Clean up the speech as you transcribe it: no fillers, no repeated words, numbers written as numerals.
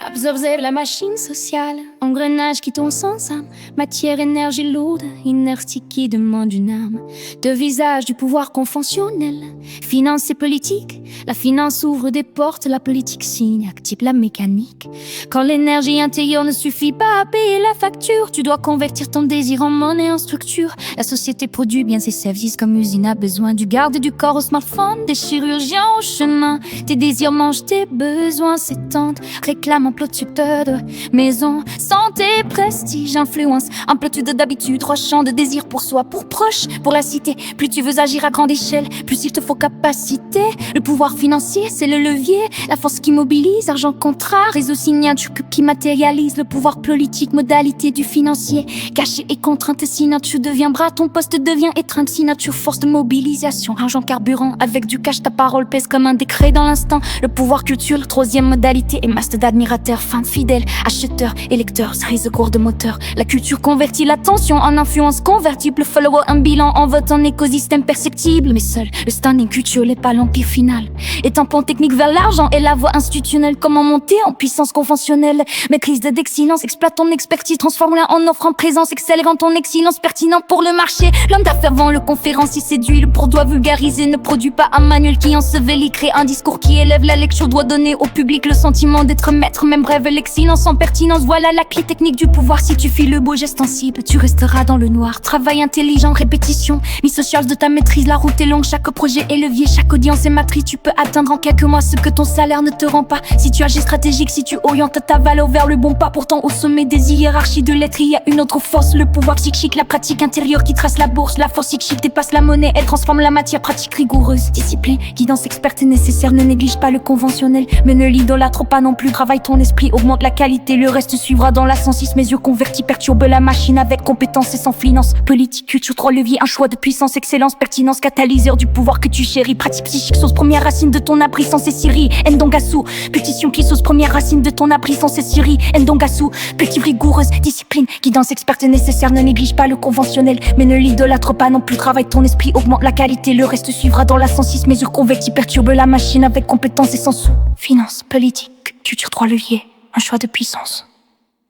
Observe la machine sociale, engrenage qui tourne sans âme, matière, énergie lourde, inertie qui demande une âme. Deux visages du pouvoir conventionnel, finance et politique. La finance ouvre des portes, la politique signe, active la mécanique. Quand l'énergie intérieure ne suffit pas à payer la facture, tu dois convertir ton désir en monnaie, en structure. La société produit bien ses services comme usine a besoin du garde du corps au smartphone, des chirurgiens au chemin. Tes désirs mangent tes besoins, s'étendent, réclament amplitude de maison, santé, prestige, influence, amplitude d'habitude, trois champs de désir pour soi, pour proche, pour la cité. Plus tu veux agir à grande échelle, plus il te faut capacité. Le pouvoir financier, c'est le levier, la force qui mobilise, argent contrat, réseau signature qui matérialise le pouvoir politique, modalité du financier. Caché et contrainte, signature devient bras, ton poste devient étreinte, signature, force de mobilisation, argent carburant, avec du cash, ta parole pèse comme un décret dans l'instant. Le pouvoir culture, troisième modalité, et masse d'admirateurs, fans fidèles, acheteurs, électeurs, cerise cours de moteur. La culture convertit l'attention en influence convertible, follower, un bilan en vote, en écosystème perceptible. Mais seul, le standing culture n'est pas l'empire final. Et tampon technique vers l'argent et la voie institutionnelle. Comment monter en puissance conventionnelle? Maîtrise d'excellence, exploite ton expertise, transforme-la en offre en présence, accélérant ton excellence pertinent pour le marché. L'homme d'affaires vend le conférencier séduit, le pour doit vulgariser, ne produit pas un manuel qui ensevelit, crée un discours qui élève la lecture, doit donner au public le sentiment d'être maître, même brève l'excellence en pertinence. Voilà la clé technique du pouvoir. Si tu files le beau geste sensible, tu resteras dans le noir. Travail intelligent, répétition, mise sociale de ta maîtrise. La route est longue, chaque projet est levier, chaque audience est matrice. Tu peux atteindre en quelques mois ce que ton salaire ne te rend pas. Si tu agis stratégique, si tu orientes ta valeur vers le bon pas. Pourtant au sommet des hiérarchies de l'être, il y a une autre force, le pouvoir psychique, la pratique intérieure qui trace la bourse. La force psychique dépasse la monnaie, elle transforme la matière, pratique rigoureuse. Discipline, guidance experte est nécessaire, ne néglige pas le conventionnel, mais ne l'idolâtre pas non plus. Travaille ton esprit, augmente la qualité, le reste suivra dans l'ascensis. Mes yeux convertis, perturbe la machine avec compétence et sans finance. Politique, culture, trois leviers, un choix de puissance, excellence, pertinence, catalyseur du pouvoir que tu chéris. Pratique psychique, sauce première racine de ton absence et Syrie, Ndongasu. Pétition qui sauce première racine de ton absence et Syrie, Ndongasu. Petite rigoureuse, discipline, guidance experte est nécessaire, ne néglige pas le conventionnel, mais ne l'idolâtre pas non plus. Travaille ton esprit, augmente la qualité, le reste suivra dans l'ascensis. Mes yeux convertis, perturbe la machine avec compétence et sans sous. Finance, politique, culture, trois leviers, un choix de puissance.